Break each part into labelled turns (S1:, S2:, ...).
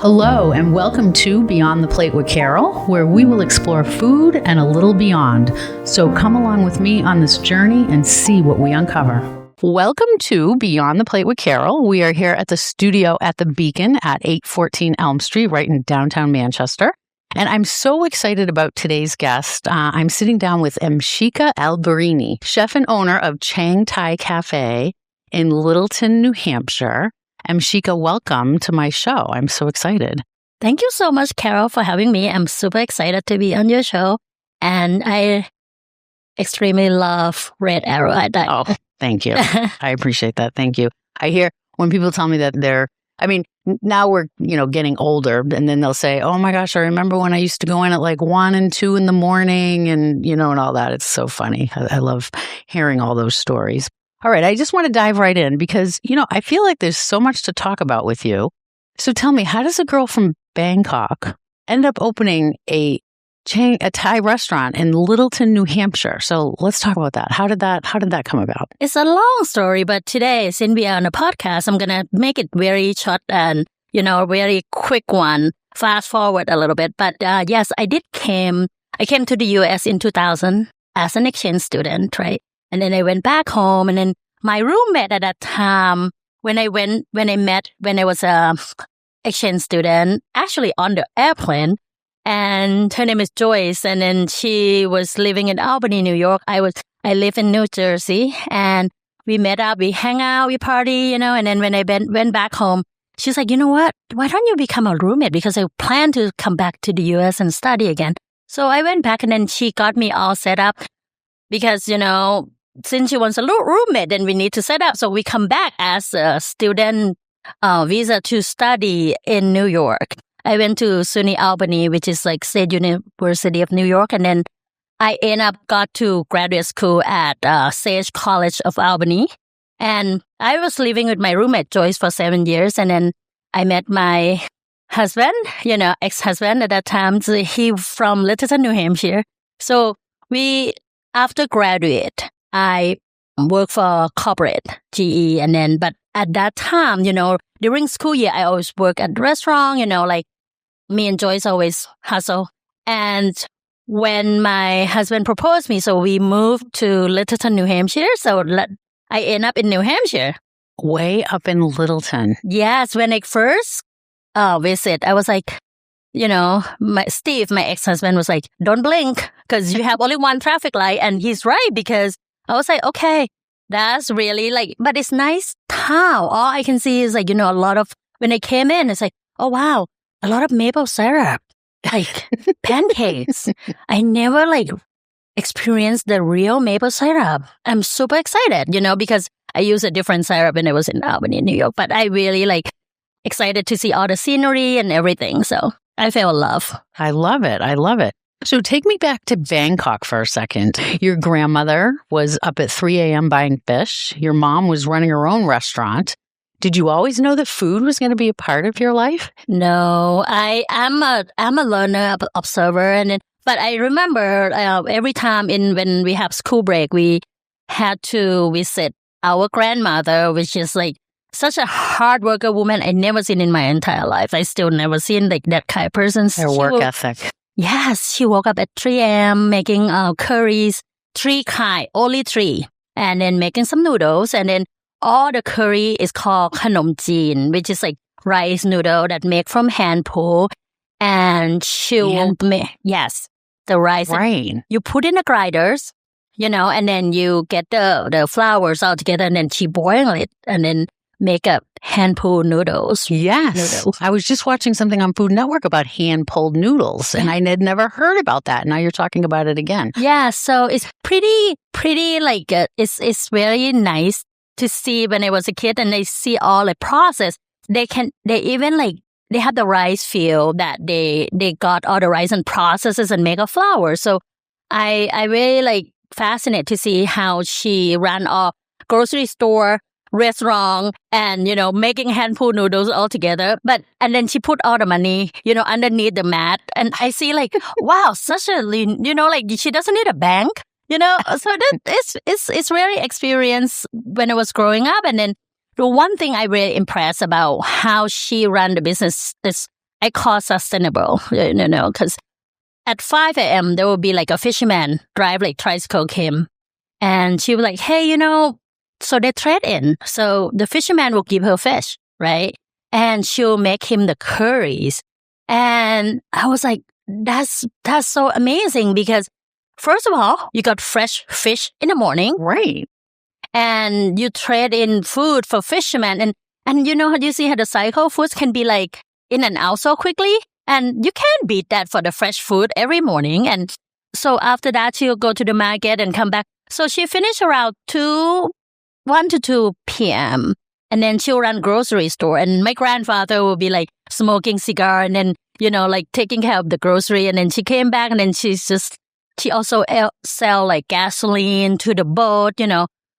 S1: Hello and welcome to Beyond the Plate with Carol, where we will explore food and a little beyond. So come along with me on this journey and see what we uncover. Welcome to Beyond the Plate with Carol. We are here at the studio at the Beacon at 814 Elm Street, right in downtown Manchester. And I'm so excited about today's guest. I'm sitting down with Emshika Alberini, chef and owner of Chang Thai Cafe in Littleton, New Hampshire. Emshika, welcome to my show. I'm so excited.
S2: Thank you so much, Carol, for having me. I'm super excited to be on your show. And I extremely love Red Arrow.
S1: Oh, thank you. I appreciate that. Thank you. I hear when people tell me that now we're, getting older, and then they'll say, oh my gosh, I remember when I used to go in at like 1 and 2 in the morning and, and all that. It's so funny. I love hearing all those stories. All right, I just want to dive right in because, I feel like there's so much to talk about with you. So tell me, how does a girl from Bangkok end up opening a Thai restaurant in Littleton, New Hampshire? So let's talk about that. How did that come about?
S2: It's a long story, but today, since we are on a podcast, I'm going to make it very short and, very quick one. Fast forward a little bit. But yes, I came to the U.S. in 2000 as an exchange student, right? And then I went back home, and then my roommate at that time, when I was a exchange student, actually on the airplane, and her name is Joyce, and then she was living in Albany, New York. I live in New Jersey, and we met up, we hang out, we party, and then when I went back home, she's like, you know what? Why don't you become a roommate? Because I plan to come back to the U.S. and study again. So I went back, and then she got me all set up because, since she wants a roommate, then we need to set up. So we come back as a student visa to study in New York. I went to SUNY Albany, which is like State University of New York. And then I got to graduate school at Sage College of Albany. And I was living with my roommate, Joyce, for 7 years. And then I met my husband, ex-husband at that time. So he from Littleton, New Hampshire. So after graduate, I worked for corporate, GE, but at that time, during school year, I always work at the restaurant, like me and Joyce always hustle. And when my husband proposed me, so we moved to Littleton, New Hampshire. So I end up in New Hampshire.
S1: Way up in Littleton.
S2: Yes, when I first visit, I was like, my ex-husband was like, don't blink because you have only one traffic light. And he's right, because I was like, okay, that's really but it's nice town. All I can see is a lot of, when I came in, it's like, oh wow, a lot of maple syrup, pancakes. I never experienced the real maple syrup. I'm super excited, because I use a different syrup when I was in Albany, New York, but I really excited to see all the scenery and everything. So I fell in love.
S1: I love it. So take me back to Bangkok for a second. Your grandmother was up at 3 a.m. buying fish. Your mom was running her own restaurant. Did you always know that food was going to be a part of your life?
S2: No, I'm a learner, observer, but I remember every time when we have school break, we had to visit our grandmother, which is such a hard worker woman I never seen in my entire life. I still never seen that kind of person.
S1: Her work ethic.
S2: Yes, she woke up at 3 a.m. making curries, only 3, and then making some noodles, and then all the curry is called Khanom Jeen, which is rice noodle that make from hand pull, and she'll make, yes, the rice.
S1: Right.
S2: You put in the grinders, and then you get the flours all together, and then she boil it, and then make up hand-pulled noodles.
S1: Yes. I was just watching something on Food Network about hand-pulled noodles, and I had never heard about that. Now you're talking about it again.
S2: Yeah, so it's pretty it's very nice to see when I was a kid, and they see all the process. They have the rice field that they got all the rice and processes and make a flour. So I really fascinated to see how she ran a grocery store, restaurant, and making hand-pulled noodles all together, and then she put all the money underneath the mat, and I see wow, such a lean, she doesn't need a bank, so that it's really experience when I was growing up. And then the one thing I really impressed about how she ran the business is I call sustainable, because at 5 a.m., there will be like a fisherman drive like tricycle came. And she was like, hey, so they trade in. So the fisherman will give her fish, right? And she'll make him the curries. And I was like, that's so amazing because first of all, you got fresh fish in the morning.
S1: Right.
S2: And you trade in food for fishermen. And you see how the cycle foods can be like in and out so quickly. And you can't beat that for the fresh food every morning. And so after that, she'll go to the market and come back. So she finished around 1 to 2 p.m. And then she'll run grocery store. And my grandfather will be like smoking cigar and then, like taking care of the grocery. And then she came back and then she also sell like gasoline to the boat,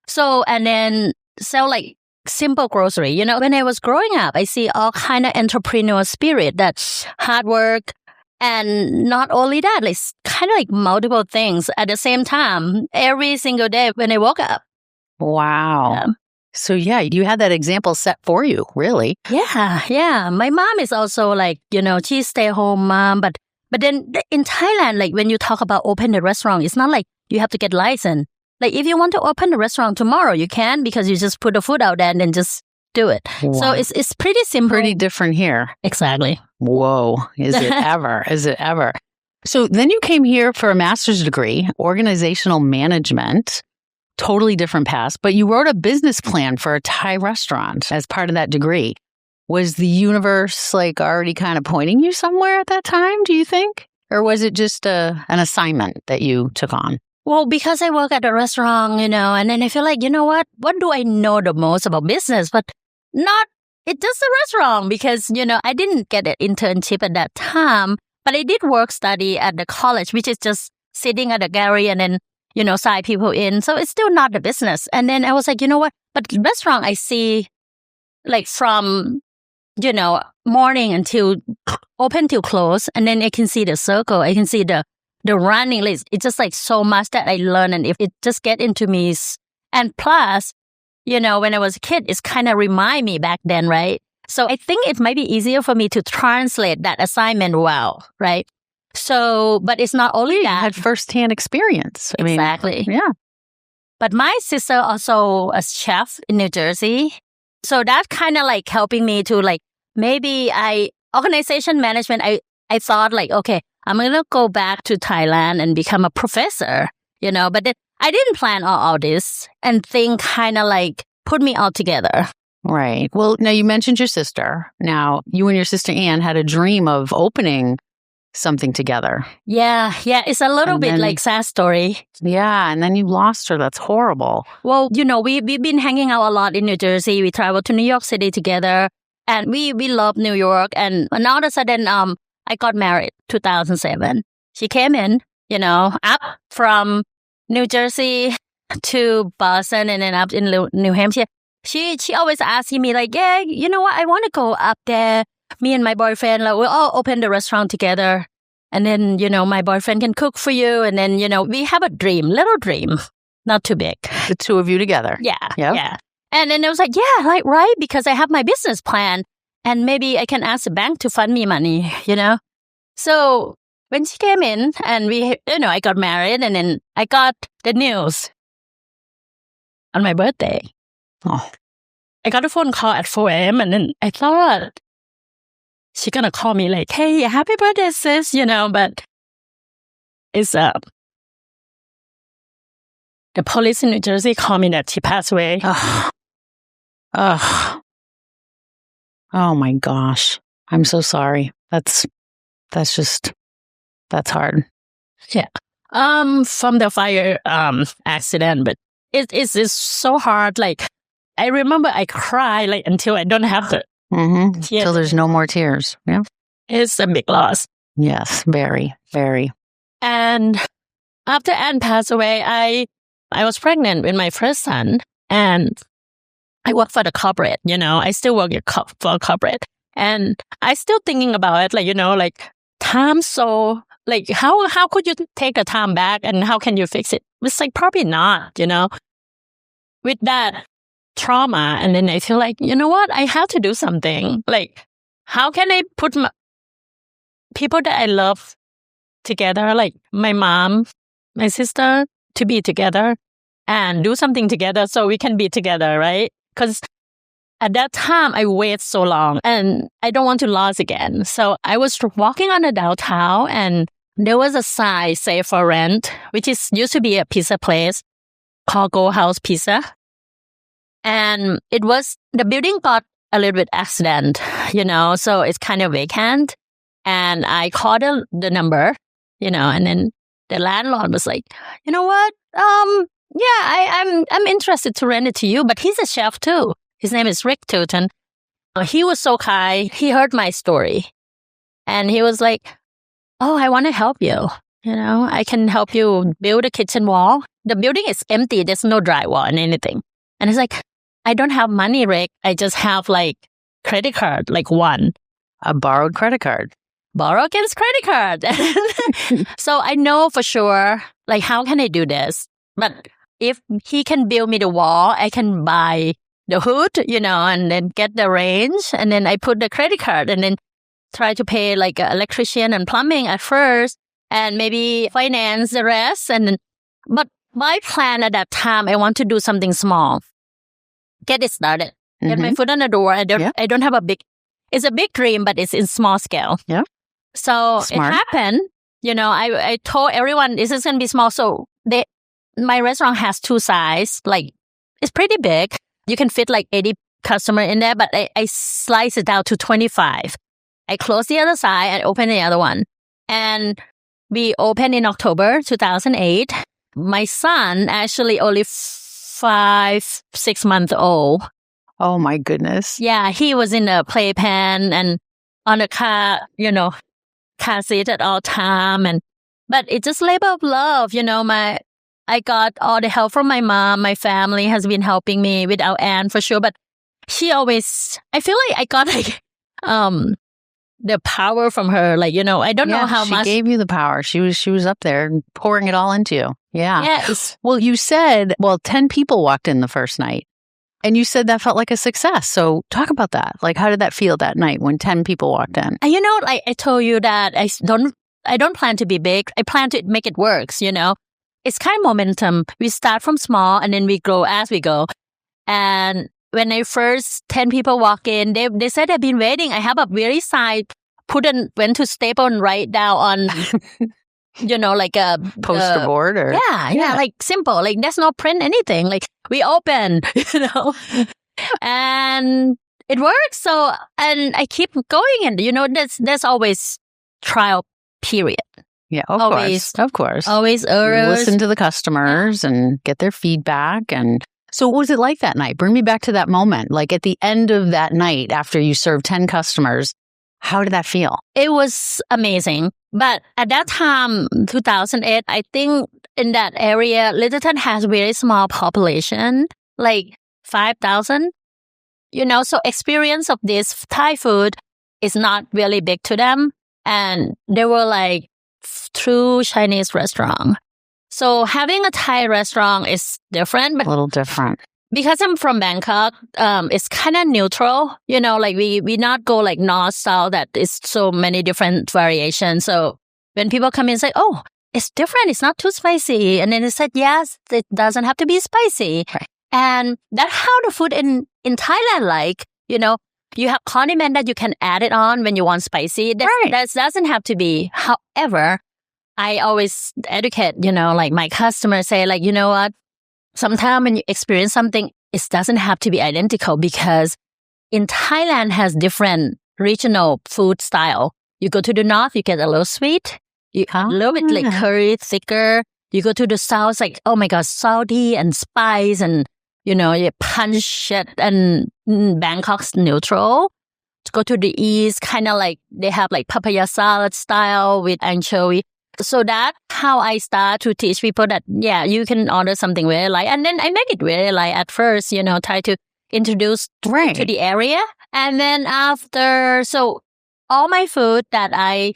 S2: So, and then sell like simple grocery. When I was growing up, I see all kind of entrepreneur spirit, that hard work. And not only that, like kind of like multiple things at the same time every single day when I woke up.
S1: Wow. Yeah. So you had that example set for you, really.
S2: Yeah. My mom is also like, she's stay-at-home mom. But then in Thailand, like when you talk about open the restaurant, it's not like you have to get licensed. Like if you want to open the restaurant tomorrow, you can because you just put the food out there and then just do it. Wow. So it's pretty simple.
S1: Pretty different here.
S2: Exactly.
S1: Whoa. Is it ever? Is it ever? So then you came here for a master's degree, organizational management. Totally different path, but you wrote a business plan for a Thai restaurant as part of that degree. Was the universe like already kind of pointing you somewhere at that time, do you think? Or was it just an assignment that you took on?
S2: Well, because I work at a restaurant, and then I feel like, what do I know the most about business? But it's just a restaurant because, I didn't get an internship at that time, but I did work study at the college, which is just sitting at a gallery and then sign people in. So it's still not the business. And then I was like, what? But restaurant, I see like from, morning until open till close. And then I can see the circle. I can see the running list. It's just like so much that I learn. And if it just get into me. And plus, when I was a kid, it's kind of remind me back then, right? So I think it might be easier for me to translate that assignment well, right? So, but it's not only that.
S1: You had firsthand experience.
S2: Exactly.
S1: Yeah.
S2: But my sister also a chef in New Jersey. So that kind of like helping me to like, maybe organization management, I thought like, okay, I'm going to go back to Thailand and become a professor, but then I didn't plan all this and think kind of like put me all together.
S1: Right. Well, now you mentioned your sister. Now you and your sister Anne had a dream of opening something together.
S2: Yeah. It's a little bit like sad story.
S1: Yeah. And then you lost her. That's horrible.
S2: Well, we've been hanging out a lot in New Jersey. We traveled to New York City together and we love New York. And all of a sudden, I got married 2007. She came in, up from New Jersey to Boston and then up in New Hampshire. She always asking me like, yeah, you know what? I want to go up there. Me and my boyfriend, like, we'll all open the restaurant together. And then, my boyfriend can cook for you. And then, we have a little dream, not too big.
S1: The two of you together.
S2: Yeah.
S1: Yep.
S2: Yeah. And then I was like, yeah, like, right. Because I have my business plan and maybe I can ask the bank to fund me money, So when she came in and I got married and then I got the news on my birthday.
S1: Oh.
S2: I got a phone call at 4 a.m. and then I thought, she's going to call me like, hey, happy birthday, sis, but it's the police in New Jersey called me that she passed away.
S1: Oh my gosh. I'm so sorry. That's hard.
S2: Yeah. From the fire accident, but it's so hard. Like, I remember I cried like until I don't have to.
S1: Mm-hmm. Till there's no more tears. Yeah.
S2: It's a big loss.
S1: Yes, very, very.
S2: And after Anne passed away, I was pregnant with my first son and I work for the corporate, I still work for corporate and I still thinking about it, like time. So like, how could you take a time back and how can you fix it? It's like, probably not, with that trauma. And then I feel like, you know what? I have to do something. Like, how can I put people that I love together, like my mom, my sister, to be together and do something together so we can be together, right? Because at that time, I waited so long and I don't want to lose again. So I was walking on the downtown and there was a sign, say for rent, which used to be a pizza place called Go House Pizza. And the building got a little bit accident, so it's kind of vacant. And I called the number, and then the landlord was like, you know what? I'm interested to rent it to you, but he's a chef too. His name is Littleton. He was so kind. He heard my story and he was like, oh, I want to help you. I can help you build a kitchen wall. The building is empty. There's no drywall and anything. And it's like, I don't have money, Rick. I just have like credit card, like one.
S1: A borrowed credit card.
S2: Borrow against credit card. So I know for sure, like, how can I do this? But if he can build me the wall, I can buy the hood, and then get the range. And then I put the credit card and then try to pay like an electrician and plumbing at first and maybe finance the rest. But my plan at that time, I want to do something small. Get it started. Get my foot on the door. I don't have it's a big dream, but it's in small scale.
S1: Yeah.
S2: So
S1: Smart.
S2: It happened. I told everyone this is going to be small. So my restaurant has two sides. Like, it's pretty big. You can fit like 80 customers in there, but I slice it down to 25. I close the other side and open the other one. And we opened in October 2008. My son actually only 5-6 months old.
S1: Oh my goodness.
S2: Yeah, he was in a playpen and on a car seat at all time. But it's just labor of love. I got all the help from my mom. My family has been helping me with our aunt for sure. But she always, I feel like I got the power from her. Like, I don't know how much.
S1: She gave you the power. She was up there pouring it all into you. Yeah.
S2: Yes.
S1: Well, you said, 10 people walked in the first night. And you said that felt like a success. So talk about that. Like, how did that feel that night when 10 people walked in?
S2: Like I told you that I don't plan to be big. I plan to make it work, It's kind of momentum. We start from small and then we grow as we go. And when I first 10 people walk in, they said they've been waiting. I have a very side, went to staple and write down on, like a
S1: poster board or?
S2: Yeah, like simple. Like there's no print anything. Like we open, and it works. So, and I keep going and, there's always trial period.
S1: Yeah, of course.
S2: Always
S1: listen to the customers and get their feedback. And so what was it like that night? Bring me back to that moment. Like at the end of that night, after you served 10 customers, how did that feel?
S2: It was amazing. But at that time, 2008, I think in that area, Littleton has very small population, like 5,000. So experience of this Thai food is not really big to them. And they were like true Chinese restaurant. So having a Thai restaurant is different. But
S1: a little different.
S2: Because I'm from Bangkok, it's kind of neutral. Like we not go like north, south, that is so many different variations. So when people come in and say, oh, it's different, it's not too spicy. And then they said, yes, it doesn't have to be spicy.
S1: Right.
S2: And that's how the food in Thailand, like, you have condiment that you can add it on when you want spicy. That doesn't have to be. However, I always educate, like my customers say, like, you know what? Sometimes when you experience something, it doesn't have to be identical because in Thailand has different regional food style. You go to the north, you get a little sweet, a little bit like curry, thicker. You go to the south, like, oh my God, salty and spice and, you punch it, and Bangkok's neutral. To go to the east, kind of like they have like papaya salad style with anchovy. So that's how I start to teach people that, you can order something very light. And then I make it very light at first, try to introduce to the area. And then after, so all my food that I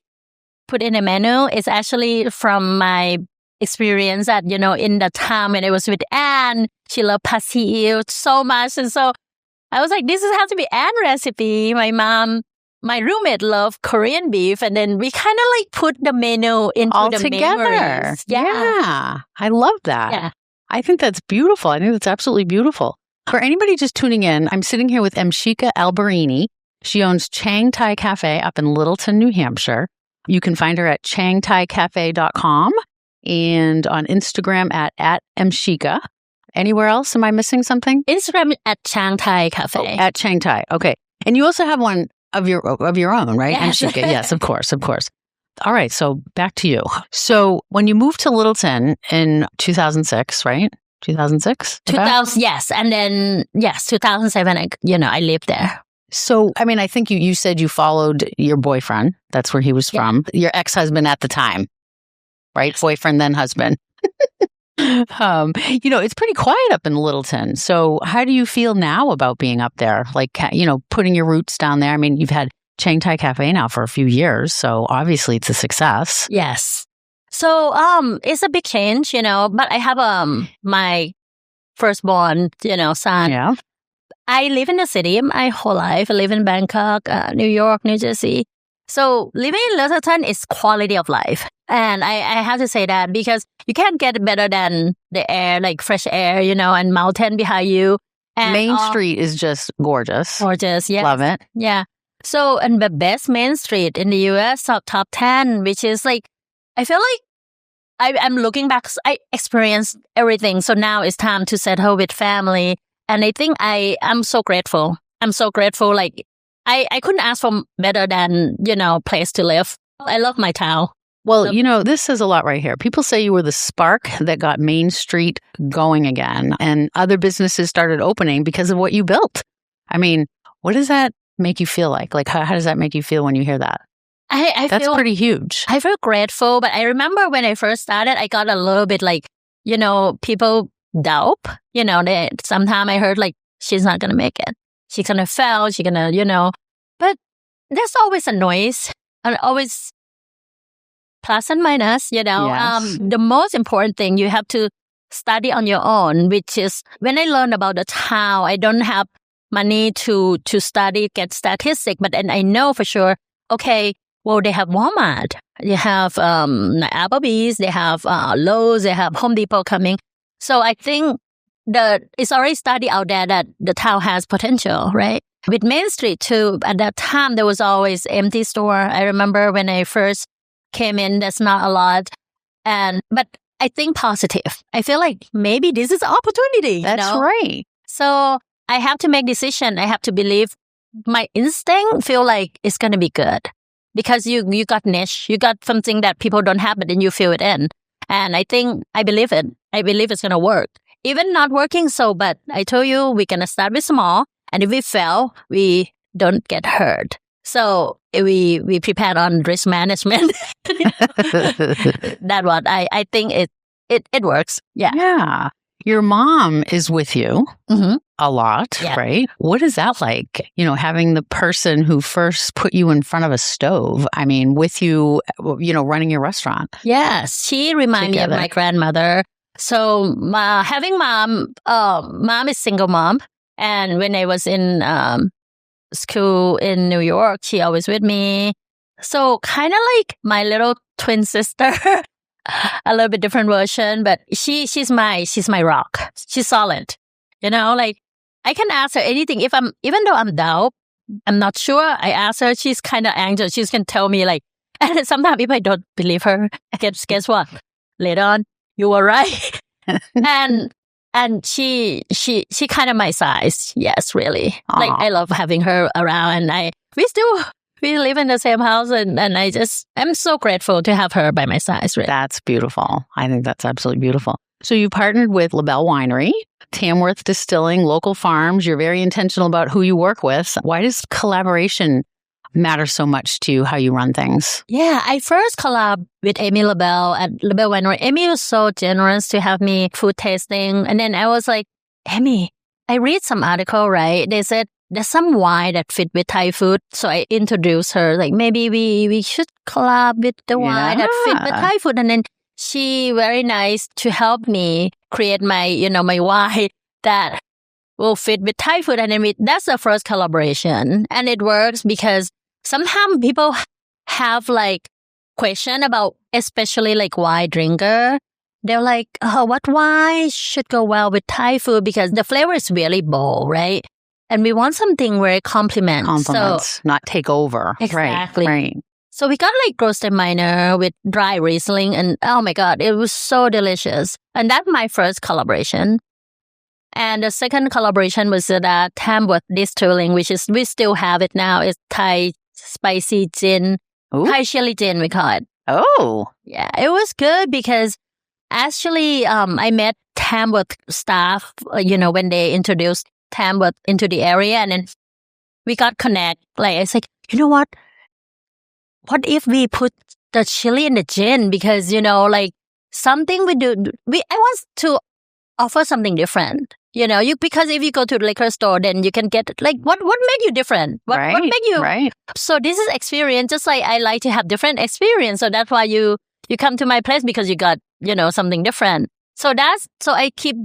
S2: put in a menu is actually from my experience that, in the time when I was with Anne, she loved pastel so much. And so I was like, this has to be Anne's recipe. My mom my roommate loved Korean beef, and then we kind of like put the menu into
S1: All
S2: the
S1: together.
S2: memories.
S1: Yeah. I love that.
S2: Yeah.
S1: I think that's beautiful. I think that's absolutely beautiful. For anybody just tuning in, I'm sitting here with Emshika Alberini. She owns Chang Thai Cafe up in Littleton, New Hampshire. You can find her at changthaicafe.com and on Instagram at Emshika. Anywhere else? Am I missing something?
S2: Instagram at Chang Thai Cafe.
S1: Oh, at Chang Thai. Okay. And you also have one of your own, right?
S2: Yes.
S1: Emshika. Yes, of course. All right. So back to you. So when you moved to Littleton in 2006, right? 2006?
S2: 2000, yes. And then, 2007, I lived there.
S1: So, I mean, I think you said you followed your boyfriend. That's where he was from. Your ex-husband at the time, right? Boyfriend, then husband. It's pretty quiet up in Littleton. So how do you feel now about being up there? Like, putting your roots down there. I mean, you've had Chang Thai Cafe now for a few years. So obviously it's a success.
S2: Yes. So, it's a big change, but I have, my firstborn, son.
S1: Yeah.
S2: I live in the city my whole life. I live in Bangkok, New York, New Jersey. So living in Littleton is quality of life. And I have to say that because you can't get better than the air, like fresh air, and mountain behind you. And
S1: Main Street is just gorgeous.
S2: Gorgeous, yeah.
S1: Love it.
S2: Yeah. So, and the best main street in the US, top 10, which is like, I feel like I'm looking back, I experienced everything. So now it's time to settle with family. And I think I'm so grateful. I'm so grateful. Like, I couldn't ask for better than, place to live. I love my town.
S1: Well, this says a lot right here. People say you were the spark that got Main Street going again, and other businesses started opening because of what you built. I mean, what does that make you feel like? Like, how does that make you feel when you hear that? That's pretty huge.
S2: I feel grateful, but I remember when I first started, I got a little bit like, people doubt. Sometimes I heard like, she's not going to make it. She's going to fail. She's going to, but there's always a noise and always plus and minus,
S1: Yes.
S2: The most important thing you have to study on your own, which is when I learned about the town, I don't have money to study, get statistics, but then I know for sure, okay, well, they have Walmart, they have Applebee's, they have Lowe's, they have Home Depot coming. So I think it's already studied out there that the town has potential, right? With Main Street too, at that time, there was always empty store. I remember when I first came in, there's not a lot. But I think positive. I feel like maybe this is an opportunity.
S1: That's right.
S2: So I have to make decision. I have to believe my instinct feel like it's going to be good. Because you got niche. You got something that people don't have, but then you feel it in. And I believe it. I believe it's going to work. Even not working but I told you we're going to start with small. And if we fail, we don't get hurt. So we prepared on risk management. That one. I think it works. Yeah.
S1: Yeah. Your mom is with you a lot, right? What is that like? Having the person who first put you in front of a stove, I mean, with you, running your restaurant.
S2: Yes. She reminded me of my grandmother. So having mom is single mom. And when I was in school in New York, she always with me. So kind of like my little twin sister, a little bit different version, but she's my rock. She's solid. Like I can ask her anything. Even though I'm down, I'm not sure. I ask her, she's kind of anxious. She can tell me like, and sometimes if I don't believe her, guess what? Later on, you were right. And she kind of my size. Yes, really. Aww. Like I love having her around, and we live in the same house, and I'm so grateful to have her by my side. Really.
S1: That's beautiful. I think that's absolutely beautiful. So you partnered with LaBelle Winery, Tamworth Distilling, local farms. You're very intentional about who you work with. Why does collaboration matter so much to how you run things?
S2: Yeah, I first collab with Amy LaBelle at LaBelle Winery. Amy was so generous to have me food tasting. And then I was like, Amy, I read some article, right? They said there's some wine that fit with Thai food. So I introduced her, like maybe we should collab with the wine that fit with Thai food. And then she very nice to help me create my, my wine that will fit with Thai food. And then that's the first collaboration. And it works because sometimes people have like question about, especially like wine drinker. They're like, oh, what wine should go well with Thai food? Because the flavor is really bold, right? And we want something very complements,
S1: not take over.
S2: Exactly.
S1: Right.
S2: So we got like roasted minor with dry Riesling, and oh my God, it was so delicious. And that's my first collaboration. And the second collaboration was that Tamworth Distilling, which is, we still have it now. It's Thai spicy gin, Thai chili gin, we call it.
S1: Oh.
S2: Yeah, it was good because actually I met Tamworth staff, when they introduced Tamworth into the area, and then we got connect. Like, I said, you know what if we put the chili in the gin? Because, like something we do, I want to offer something different. Because if you go to the liquor store, then you can get like, what make you different? What make you? Right. So this is experience. Just like I like to have different experience. So that's why you come to my place, because you got, something different. So I keep,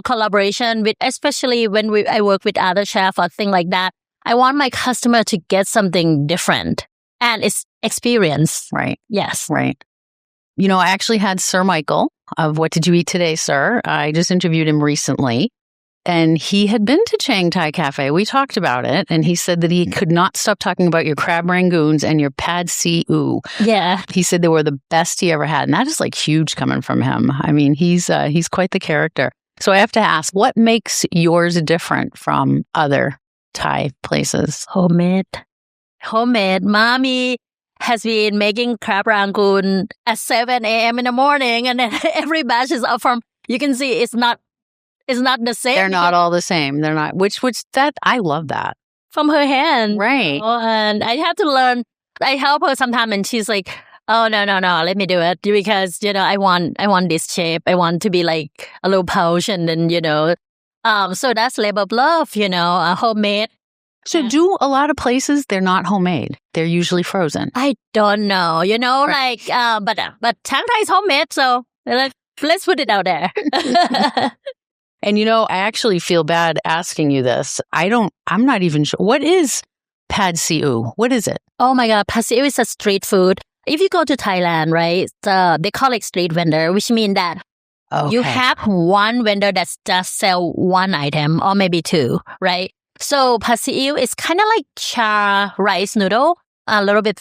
S2: collaboration with, especially when I work with other chefs or thing like that. I want my customer to get something different, and it's experience.
S1: Right.
S2: Yes.
S1: Right. I actually had Sir Michael of What Did You Eat Today, Sir? I just interviewed him recently, and he had been to Chang Thai Cafe. We talked about it, and he said that he could not stop talking about your crab rangoons and your pad see ew.
S2: Yeah.
S1: He said they were the best he ever had, and that is like huge coming from him. I mean, he's quite the character. So I have to ask, what makes yours different from other Thai places?
S2: Homemade. Mommy has been making crab rangoon at 7 a.m. in the morning, and then every batch is up from, you can see it's not the same.
S1: They're not all the same. They're not, which that, I love that.
S2: From her hand.
S1: Right.
S2: And I have to learn. I help her sometimes, and she's like, oh, no, let me do it. Because, I want this shape. I want to be like a little pouch, and then, so that's labor of love, homemade.
S1: So do a lot of places, they're not homemade. They're usually frozen.
S2: I don't know,
S1: Right.
S2: but Chang Thai is homemade, so let's put it out there.
S1: And I actually feel bad asking you this. I'm not even sure. What is pad see ew? What is it?
S2: Oh my God, pad see ew is a street food. If you go to Thailand, right, they call it street vendor, which means that you have one vendor that just sell one item or maybe two, right? So pad see ew is kind of like char rice noodle, a little bit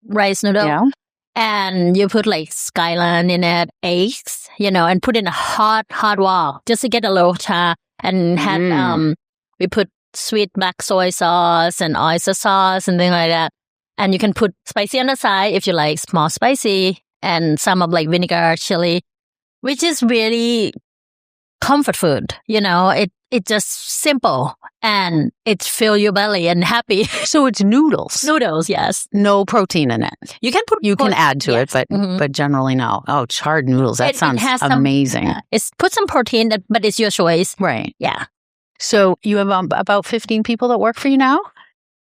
S2: rice noodle.
S1: Yeah.
S2: And you put like scallion in it, eggs, and put in a hot wall just to get a little char. And we put sweet black soy sauce and oyster sauce and things like that. And you can put spicy on the side if you like small spicy, and some of like vinegar, chili, which is really comfort food. It's just simple, and it fill your belly and happy.
S1: So it's noodles.
S2: Noodles, yes.
S1: No protein in it.
S2: You can
S1: add to it, but generally no. Oh, charred noodles. That sounds amazing.
S2: It's put some protein, but it's your choice.
S1: Right.
S2: Yeah.
S1: So you have about 15 people that work for you now?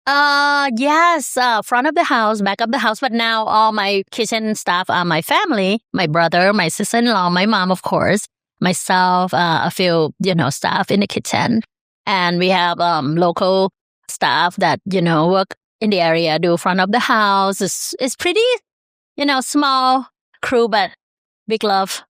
S2: Yes. Front of the house, back of the house. But now all my kitchen staff are my family, my brother, my sister-in-law, my mom, of course. Myself, a few, staff in the kitchen. And we have local staff that, work in the area, do front of the house. It's pretty, small crew, but big love.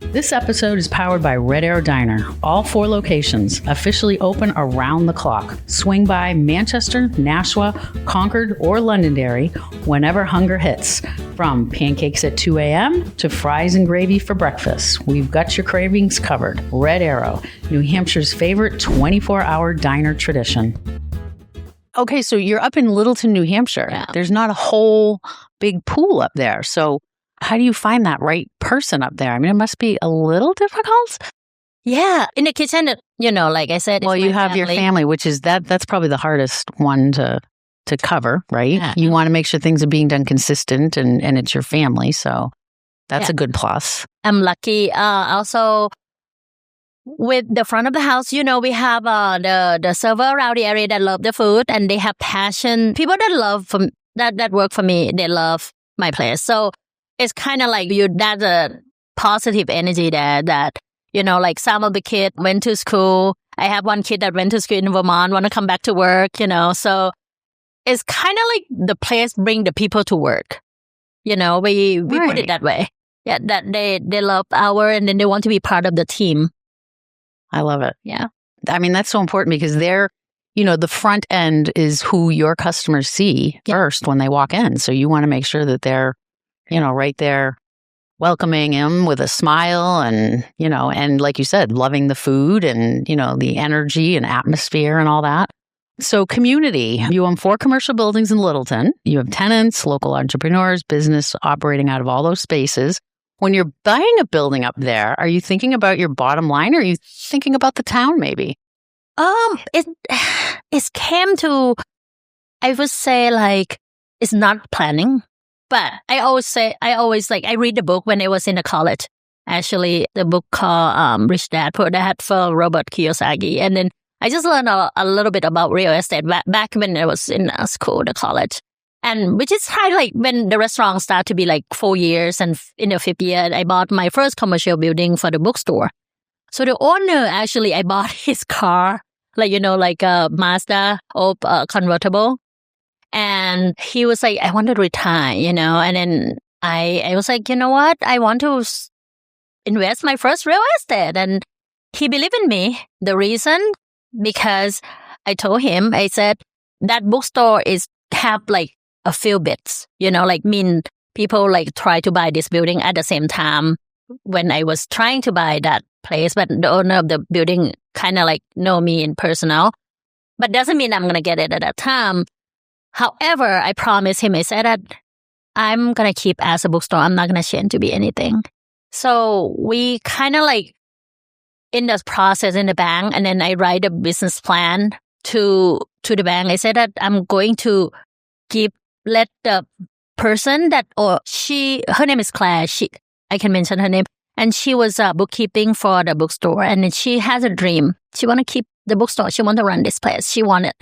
S1: This episode is powered by Red Arrow Diner. All 4 locations, officially open around the clock. Swing by Manchester, Nashua, Concord, or Londonderry whenever hunger hits. From pancakes at 2 a.m. to fries and gravy for breakfast, we've got your cravings covered. Red Arrow, New Hampshire's favorite 24-hour diner tradition. Okay, so you're up in Littleton, New Hampshire.
S2: Yeah.
S1: There's not a whole big pool up there. So how do you find that right person up there? I mean, it must be a little difficult.
S2: Yeah. In the kitchen, like I said,
S1: well, you have your family, which is that's probably the hardest one to cover, right? Yeah. You want to make sure things are being done consistent, and it's your family. So that's a good plus.
S2: I'm lucky. Also, with the front of the house, we have the server around the area that love the food, and they have passion. People that love that work for me, they love my place. So it's kind of like that's a positive energy there that, like some of the kids went to school. I have one kid that went to school in Vermont, want to come back to work, so it's kind of like the place bring the people to work. We put it that way. Yeah, that they love our and then they want to be part of the team.
S1: I love it.
S2: Yeah.
S1: I mean, that's so important because the front end is who your customers see first when they walk in. So you want to make sure that they're, right there welcoming him with a smile and, and like you said, loving the food and, the energy and atmosphere and all that. So community, you own 4 commercial buildings in Littleton. You have tenants, local entrepreneurs, business operating out of all those spaces. When you're buying a building up there, are you thinking about your bottom line or are you thinking about the town maybe?
S2: It came to, I would say like, it's not planning, but I read the book when I was in the college. Actually, the book called Rich Dad, Poor Dad for Robert Kiyosaki. And then I just learned a little bit about real estate back when I was in school, the college. And which is kind of like when the restaurant started to be like 4 years and in the 5th year, I bought my first commercial building for the bookstore. So the owner, actually, I bought his car, like a Mazda convertible. And he was like, I want to retire, and then I was like, you know what? I want to invest my first real estate. And he believed in me. The reason, because I told him, I said, that bookstore have like a few bits, people like try to buy this building at the same time when I was trying to buy that place, but the owner of the building kind of like know me in personal, but doesn't mean I'm going to get it at that time. However, I promised him, I said that I'm going to keep as a bookstore. I'm not going to change to be anything. So we kind of like in the process in the bank, and then I write a business plan to the bank. I said that I'm going to let the person that, her name is Claire. I can mention her name. And she was bookkeeping for the bookstore. And she has a dream. She want to keep the bookstore. She want to run this place. She wanted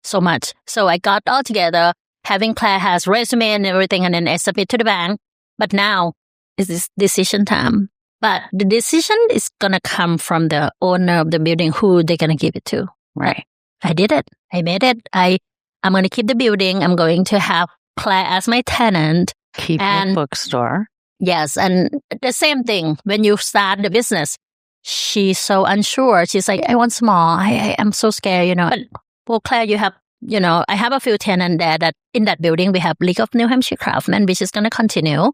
S2: so much. So I got all together, having Claire has resume and everything, and then I submit to the bank. But now is this decision time. But the decision is going to come from the owner of the building, who they're going to give it to.
S1: Right.
S2: I did it. I made it. I'm going to keep the building. I'm going to have Claire as my tenant.
S1: Keep the bookstore.
S2: Yes. And the same thing when you start the business, she's so unsure. She's like, I want small. I'm so scared, But, well, Claire, you have, I have a few tenants there that in that building, we have League of New Hampshire Craftsmen, which is going to continue.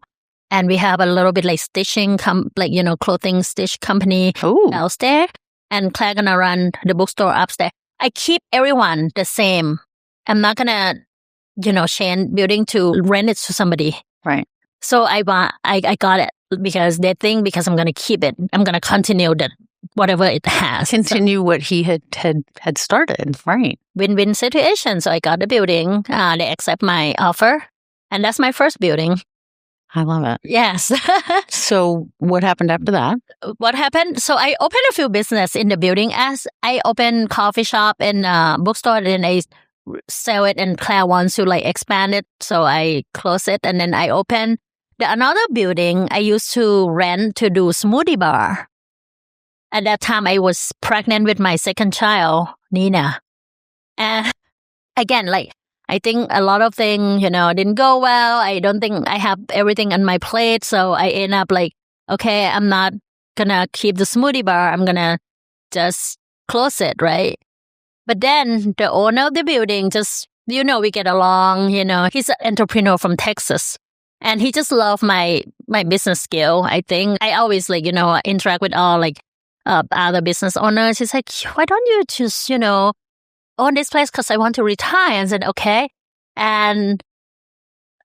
S2: And we have a little bit like stitching, clothing stitch company downstairs. And Claire going to run the bookstore upstairs. I keep everyone the same. I'm not going to, change building to rent it to somebody.
S1: Right.
S2: So I got it because they think because I'm going to keep it, I'm going to continue that whatever it has.
S1: Continue what he had started. Right.
S2: Win-win situation. So I got the building. They accept my offer. And that's my first building.
S1: I love it.
S2: Yes.
S1: So what happened after that?
S2: What happened? So I opened a few business in the building. As I opened coffee shop and bookstore, and then I sell it, and Claire wants to like expand it. So I close it, and then I open another building. I used to rent to do smoothie bar. At that time, I was pregnant with my second child, Nina. And again, like, I think a lot of things, didn't go well. I don't think I have everything on my plate. So I end up like, okay, I'm not going to keep the smoothie bar. I'm going to just close it, right? But then the owner of the building just, we get along, he's an entrepreneur from Texas. And he just loved my business skill. I think I always interact with all other business owners. He's like, why don't you just, own this place because I want to retire. And I said, okay. And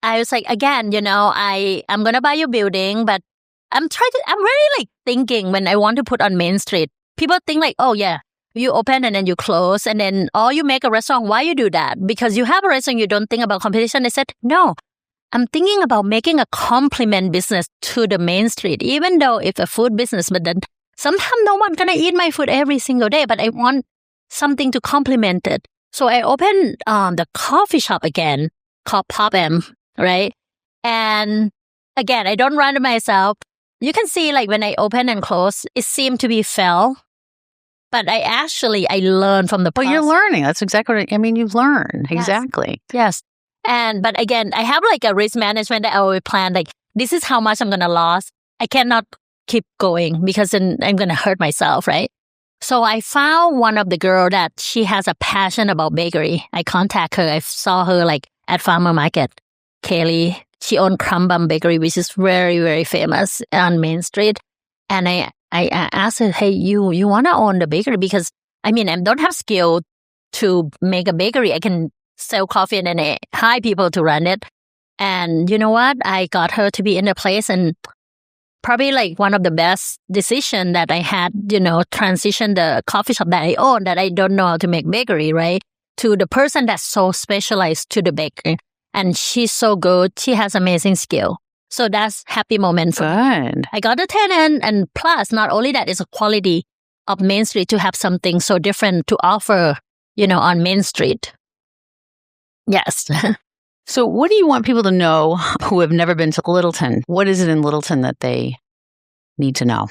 S2: I was like, again, I'm going to buy your building, but I'm really thinking when I want to put on Main Street, people think like, oh yeah, you open and then you close and then, you make a restaurant. Why you do that? Because you have a restaurant, you don't think about competition. They said, no, I'm thinking about making a complement business to the Main Street, even though it's a food business, but then sometimes no one's going to eat my food every single day, but I want something to complement it. So I opened the coffee shop again called Khob, right? And again, I don't run it myself. You can see like when I open and close, it seemed to be fell. But I learned from the
S1: Well,
S2: process.
S1: you're learning. That's exactly what I mean. You've learned.
S2: Yes.
S1: Exactly.
S2: Yes. But again, I have like a risk management that I always plan, like, this is how much I'm going to lose. I cannot keep going because then I'm going to hurt myself, right? So I found one of the girl that she has a passion about bakery. I contact her. I saw her like at farmer market. Kaylee, she owned Crumb Bakery, which is very, very famous on Main Street. And I asked her, hey, you want to own the bakery? Because I mean, I don't have skill to make a bakery. I can sell coffee and then I hire people to run it. And you know what? I got her to be in the place, and probably like one of the best decision that I had, transition the coffee shop that I own, that I don't know how to make bakery, right? To the person that's so specialized to the bakery. And she's so good. She has amazing skill. So that's happy moment for me.
S1: Good.
S2: I got a tenant, and plus, not only that, it's a quality of Main Street to have something so different to offer, on Main Street. Yes.
S1: So what do you want people to know who have never been to Littleton? What is it in Littleton that they need to know?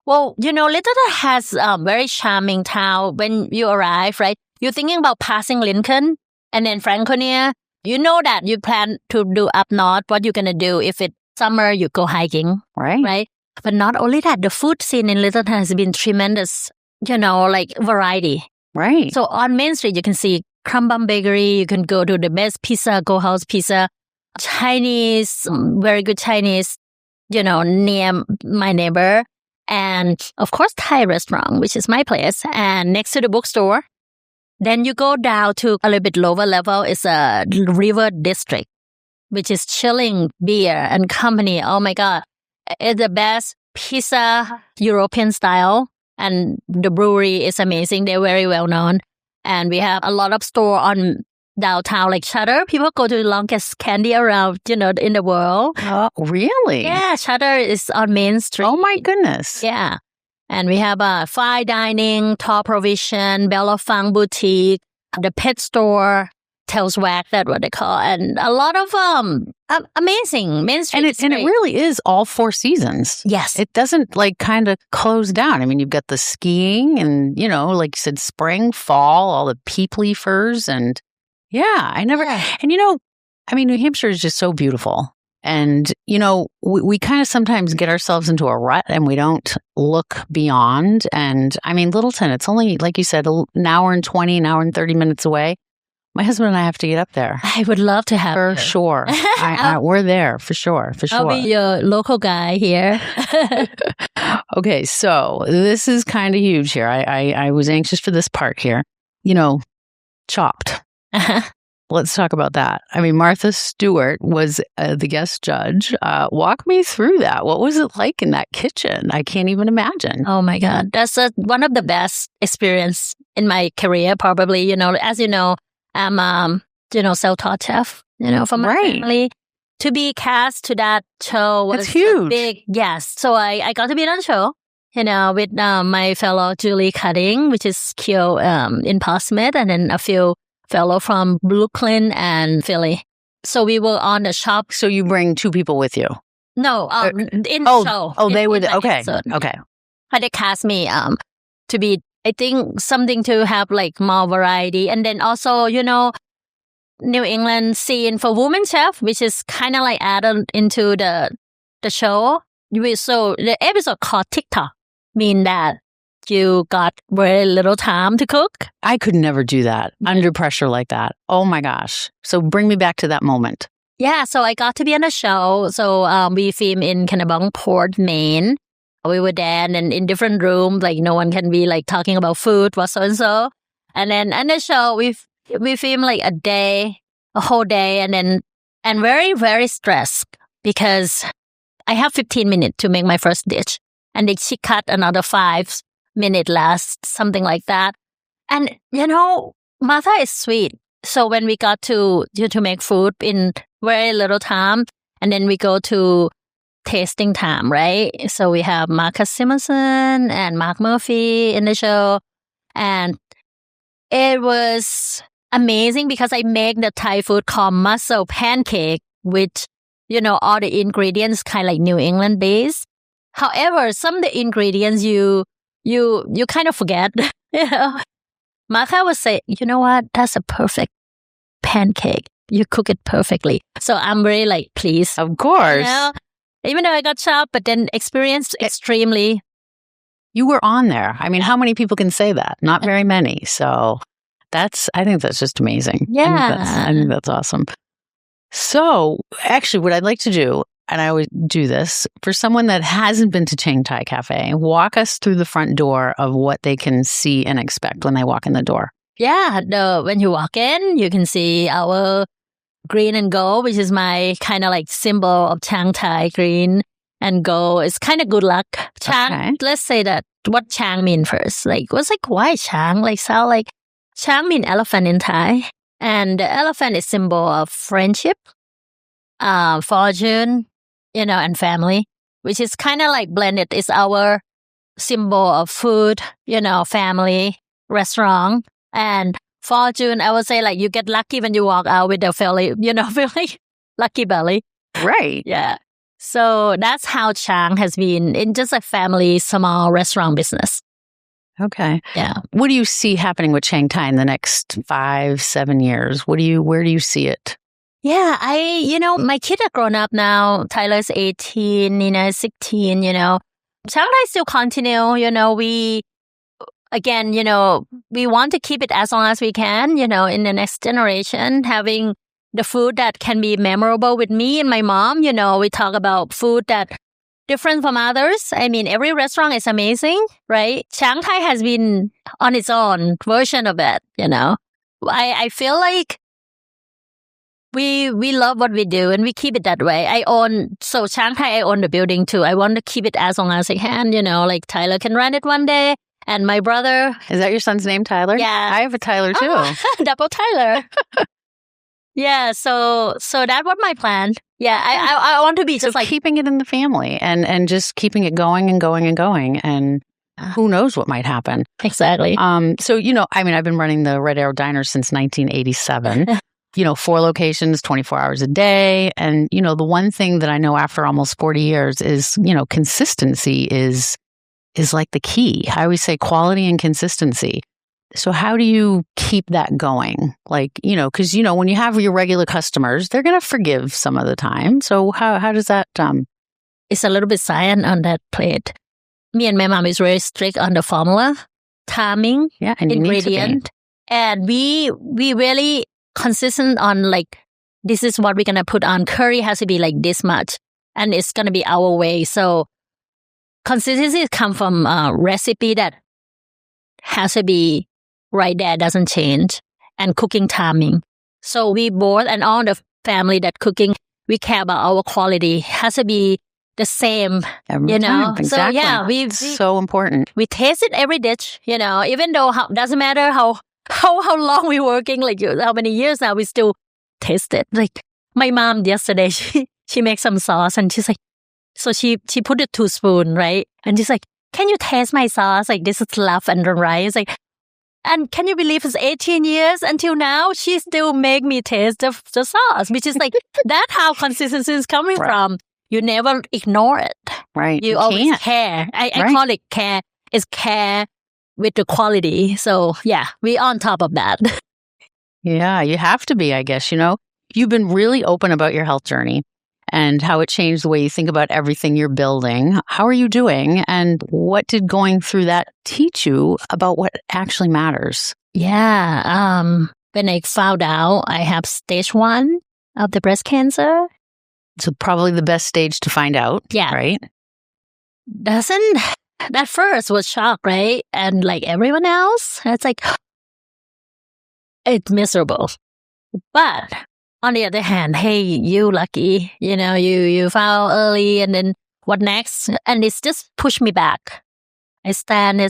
S2: Well, Littleton has a very charming town. When you arrive, right, you're thinking about passing Lincoln and then Franconia. You know that you plan to do up north, what you're going to do. If it's summer, you go hiking, right? But not only that, the food scene in Littleton has been tremendous, like variety.
S1: Right.
S2: So on Main Street, you can see Crumb Bakery. You can go to the best pizza, Go House Pizza, Chinese, very good Chinese, near my neighbor. And of course, Thai restaurant, which is my place. And next to the bookstore. Then you go down to a little bit lower level. It's a river district, which is Chilling Beer and Company. Oh my God. It's the best pizza, European style. And the brewery is amazing. They're very well known. And we have a lot of store on downtown, like Cheddar. People go to the longest candy around, in the world.
S1: Oh, really?
S2: Yeah, Cheddar is on Main Street.
S1: Oh my goodness.
S2: Yeah. And we have a fine dining, top provision, Bella Fang boutique, the pet store, Tails Wag, that's what they call, and a lot of amazing Main Street.
S1: And it really is all 4 seasons.
S2: Yes.
S1: It doesn't like kind of close down. I mean, you've got the skiing and, like you said, spring, fall, all the peep leafers. And yeah, and New Hampshire is just so beautiful. And, we kind of sometimes get ourselves into a rut and we don't look beyond. And I mean, Littleton, it's only, like you said, an hour and 20, an hour and 30 minutes away. My husband and I have to get up there.
S2: I would love to have
S1: For sure. We're there, for sure.
S2: I'll be your local guy here.
S1: Okay, so this is kind of huge here. I was anxious for this part here. Chopped. Let's talk about that. I mean, Martha Stewart was the guest judge. Walk me through that. What was it like in that kitchen? I can't even imagine.
S2: Oh my God. That's one of the best experience in my career, probably. As you know, I'm, self-taught chef, from my family. To be cast to that show was
S1: huge.
S2: Big. Yes. So I got to be on the show, with my fellow Julie Cutting, which is Kyo in Portsmouth, and then a few fellow from Brooklyn and Philly. So we were on the shop.
S1: So you bring 2 people with you?
S2: No, in the show.
S1: Oh, they were okay.
S2: Episode.
S1: Okay.
S2: But they cast me to be, I think, something to have like more variety. And then also, New England scene for women chef, which is kind of like added into the show. So the episode called TikTok, mean that you got very little time to cook.
S1: I could never do that under pressure like that. Oh my gosh. So bring me back to that moment.
S2: Yeah, so I got to be on a show. So we filmed in Kennebunkport, Maine. We were there and then in different rooms, like no one can be like talking about food, what so and so. And then on the show, we filmed like a whole day, and very, very stressed because I have 15 minutes to make my first dish. And then she cut another 5 minutes last, something like that. And, Martha is sweet. So when we got to make food in very little time, and then we go to tasting time, right? So we have Marcus Simonson and Mark Murphy in the show. And it was amazing because I make the Thai food called mussel pancake, which, all the ingredients kind of like New England based. However, some of the ingredients you kind of forget, Martha would say, you know what? That's a perfect pancake. You cook it perfectly. So I'm very like pleased.
S1: Of course.
S2: Even though I got shocked, but then experienced extremely.
S1: You were on there. I mean, how many people can say that? Not very many. So I think that's just amazing. I think that's awesome. So actually what I'd like to do, and I always do this, for someone that hasn't been to Chang Thai Cafe, walk us through the front door of what they can see and expect when they walk in the door.
S2: Yeah, when you walk in, you can see our green and gold, which is my kind of like symbol of Chang Thai. Green and gold is kind of good luck. Chang, okay. Let's say that what Chang mean first. Like, what's like, why Chang? Like, sound like Chang mean elephant in Thai. And the elephant is symbol of friendship, fortune, and family, which is kind of like blended. It's our symbol of food, family, restaurant, and fortune. I would say like you get lucky when you walk out with a belly, feeling lucky belly.
S1: Right.
S2: Yeah. So that's how Chang has been in just a family, small restaurant business.
S1: Okay.
S2: Yeah.
S1: What do you see happening with Chang Thai in the next 5-7 years? Where do you see it?
S2: Yeah, my kids are grown up now. Tyler's 18, Nina is 16, Chang Thai still continue, we want to keep it as long as we can, in the next generation, having the food that can be memorable with me and my mom. We talk about food that different from others. I mean, every restaurant is amazing, right? Chang Thai has been on its own version of it, I feel like we love what we do and we keep it that way. Chang Thai, I own the building too. I want to keep it as long as I can, like Tyler can run it one day. And my brother.
S1: Is that your son's name, Tyler?
S2: Yeah.
S1: I have a Tyler too.
S2: Oh, double Tyler. Yeah, so that was my plan. Yeah, I want to be just like
S1: keeping it in the family and just keeping it going and going and going, and who knows what might happen.
S2: Exactly.
S1: So I've been running the Red Arrow Diner since 1987. 4 locations, 24 hours a day, and the one thing that I know after almost 40 years is consistency is like the key. I always say quality and consistency. So how do you keep that going? Like, because, when you have your regular customers, they're going to forgive some of the time. So how does that...
S2: It's a little bit science on that plate. Me and my mom is very strict on the formula, timing,
S1: and
S2: ingredient. And we really consistent on like, this is what we're going to put on. Curry has to be like this much. And it's going to be our way. So consistency comes from a recipe that has to be right there, doesn't change, and cooking timing. So we both and all the family that cooking, we care about our quality. Has to be the same,
S1: every time. Exactly.
S2: So yeah, we
S1: so important.
S2: We taste it every dish, even though doesn't matter how long we're working, like how many years now, we still taste it. Like my mom yesterday, she makes some sauce and she's like, so she put a 2 spoons, right? And she's like, can you taste my sauce? Like this is love and rice. Like, and can you believe it's 18 years until now, she still make me taste the sauce, which is like, that's how consistency is coming from. You never ignore it.
S1: Right.
S2: You always care. I call it care. It's care with the quality. So yeah, we on top of that.
S1: Yeah, you have to be, I guess. You've been really open about your health journey and how it changed the way you think about everything you're building. How are you doing? And what did going through that teach you about what actually matters?
S2: Yeah. When I found out I have stage 1 of the breast cancer.
S1: So probably the best stage to find out.
S2: Yeah.
S1: Right?
S2: That first was shock, right? And like everyone else, it's like, it's miserable. But on the other hand, hey, you lucky, you found early, and then what next? And it's just pushed me back. I stand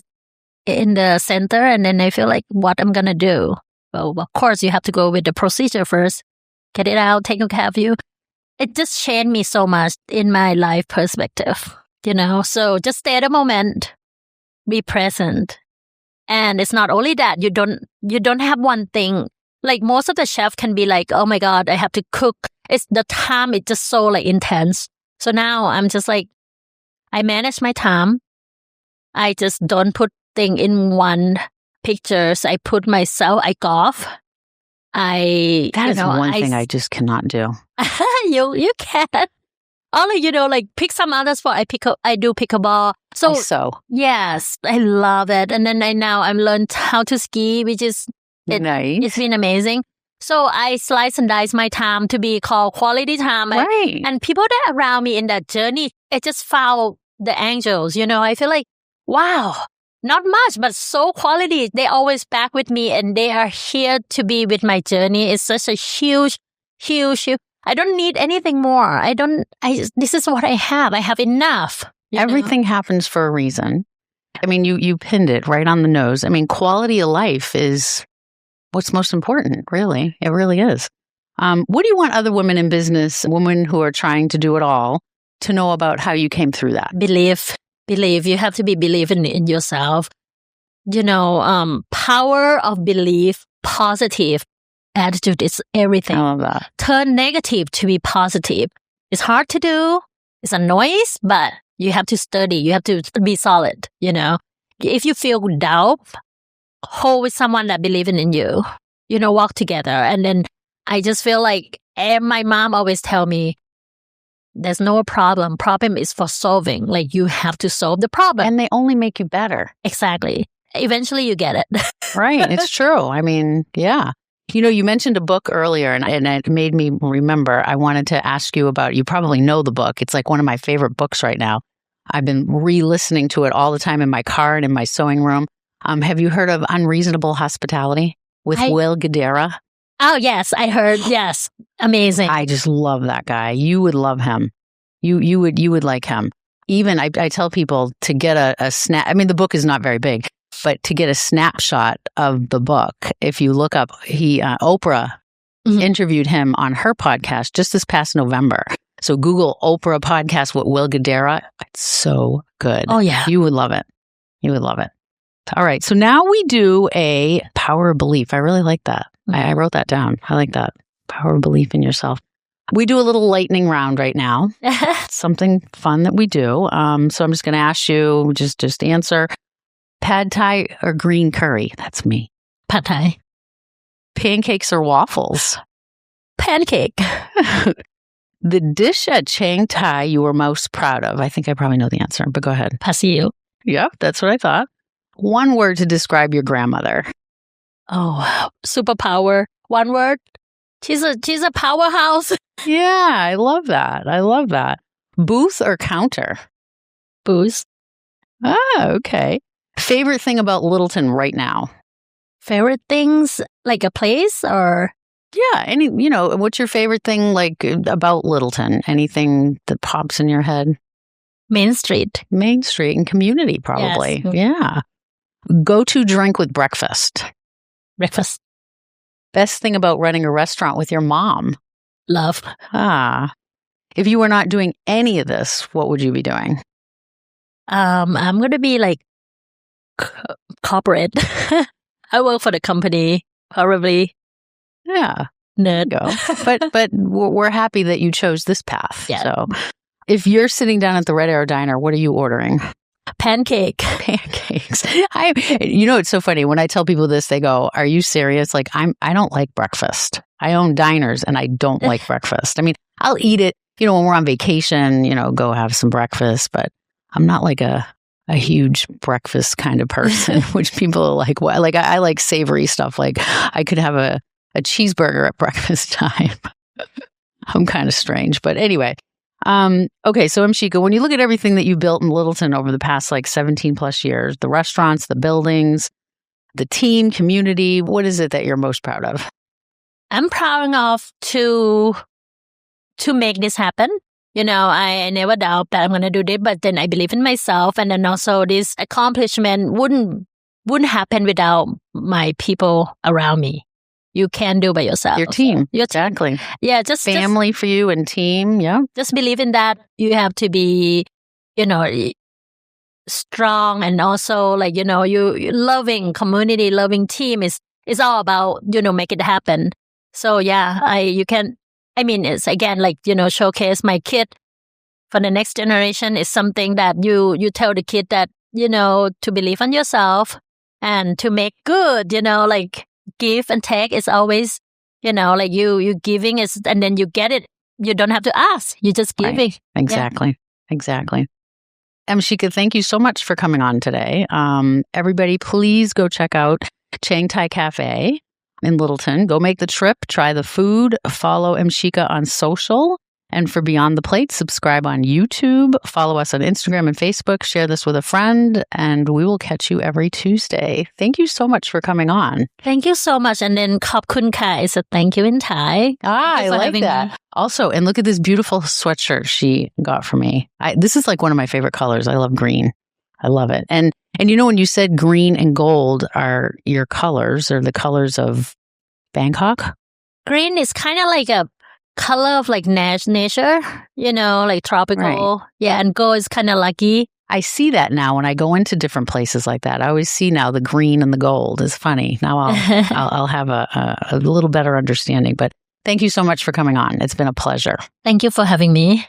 S2: in the center and then I feel like what I'm going to do. Well, of course, you have to go with the procedure first, get it out, take care of you. It just changed me so much in my life perspective, so just stay at the moment, be present. And it's not only that, you don't have one thing. Like most of the chef can be like, oh my God, I have to cook. It's the time, it's just so like intense. So now I'm just like, I manage my time. I just don't put thing in one pictures. I put myself, I golf.
S1: That is one thing I just cannot do.
S2: You can. Only, like pick some other sport. I do pickleball. So yes, I love it. And then I'm learned how to ski, which is
S1: nice.
S2: It's been amazing. So I slice and dice my time to be called quality time.
S1: Right.
S2: And people that are around me in that journey, I just found the angels. I feel like, wow, not much, but so quality. They always back with me and they are here to be with my journey. It's such a huge. I don't need anything more. This is what I have. I have enough.
S1: Everything happens for a reason. I mean, you pinned it right on the nose. I mean, quality of life is what's most important, really. It really is. What do you want other women in business, women who are trying to do it all, to know about how you came through that?
S2: Believe. You have to be believing in yourself. Power of belief, positive attitude is everything.
S1: I love that.
S2: Turn negative to be positive. It's hard to do. It's a noise, but you have to study. You have to be solid, If you feel doubt, hold with someone that believes in you. Walk together. And then I just feel like my mom always tell me, there's no problem. Problem is for solving. Like you have to solve the problem.
S1: And they only make you better.
S2: Exactly. Eventually you get it.
S1: Right. It's true. I mean, yeah. You mentioned a book earlier and it made me remember. I wanted to ask you about, you probably know the book. It's like one of my favorite books right now. I've been re-listening to it all the time in my car and in my sewing room. Have you heard of Unreasonable Hospitality with Will Guidara?
S2: Oh, yes. I heard. Yes. Amazing.
S1: I just love that guy. You would love him. You would like him. Even I tell people to get a snap. I mean, the book is not very big. But to get a snapshot of the book, if you look up, Oprah interviewed him on her podcast just this past November. So Google Oprah podcast with Will Guidara. It's so good.
S2: Oh, yeah.
S1: You would love it. You would love it. All right. So now we do a power of belief. I really like that. I wrote that down. I like that. Power of belief in yourself. We do a little lightning round right now. Something fun that we do. So I'm just going to ask you, just answer. Pad Thai or green curry? That's me.
S2: Pad Thai.
S1: Pancakes or waffles?
S2: Pancake.
S1: The dish at Chang Thai you were most proud of? I think I probably know the answer, but go ahead.
S2: Pasio.
S1: Yep, that's what I thought. One word to describe your grandmother.
S2: Oh, superpower. One word. She's a powerhouse.
S1: Yeah, I love that. I love that. Booth or counter?
S2: Booth.
S1: Ah, okay. Favorite thing about Littleton right now?
S2: Favorite things like a place or?
S1: Yeah, what's your favorite thing like about Littleton? Anything that pops in your head?
S2: Main Street.
S1: Main Street and community, probably.
S2: Yes.
S1: Yeah. Go-to drink with breakfast?
S2: Breakfast.
S1: Best thing about running a restaurant with your mom?
S2: Love.
S1: Ah. If you were not doing any of this, what would you be doing?
S2: I'm going to be like corporate. I work for the company, probably.
S1: Yeah.
S2: Nerd.
S1: But we're happy that you chose this path.
S2: Yeah.
S1: So if you're sitting down at the Red Arrow Diner, what are you ordering?
S2: Pancake.
S1: Pancakes. It's so funny. When I tell people this, they go, are you serious? Like, I don't like breakfast. I own diners and I don't like breakfast. I mean, I'll eat it, when we're on vacation, go have some breakfast, but I'm not like a huge breakfast kind of person, which people are like, what? Like, I like savory stuff. Like, I could have a cheeseburger at breakfast time. I'm kind of strange, but anyway. Okay, so Emshika, when you look at everything that you built in Littleton over the past 17 plus years, the restaurants, the buildings, the team, community, what is it that you're most proud of?
S2: I'm proud of to make this happen. I never doubt that I'm going to do this, but then I believe in myself. And then also this accomplishment wouldn't happen without my people around me. You can do by yourself.
S1: Your team.
S2: Exactly. Yeah, just
S1: family for you and team. Yeah.
S2: Just believe in that. You have to be, strong and also you loving community, loving team is all about, make it happen. So yeah, it's again, showcase my kid for the next generation is something that you tell the kid that, to believe in yourself. And to make good, like give and take is always, like you giving is, and then you get it. You don't have to ask. You're just giving.
S1: Right. Exactly. Yeah. Exactly. Emshika, thank you so much for coming on today. Everybody, please go check out Chang Thai Cafe in Littleton. Go make the trip, try the food, follow Emshika on social. And for Beyond the Plate, subscribe on YouTube, follow us on Instagram and Facebook, share this with a friend, and we will catch you every Tuesday. Thank you so much for coming on.
S2: Thank you so much. And then Khob Khun Ka is a thank you in Thai.
S1: I like that. Me. Also, and look at this beautiful sweatshirt she got for me. This is like one of my favorite colors. I love green. I love it. And when you said green and gold are your colors, or the colors of Bangkok?
S2: Green is kind of like a color of like nature, like tropical. Right. Yeah, and gold is kind of lucky.
S1: I see that now when I go into different places like that. I always see now the green and the gold is funny. Now I'll have a little better understanding. But thank you so much for coming on. It's been a pleasure.
S2: Thank you for having me.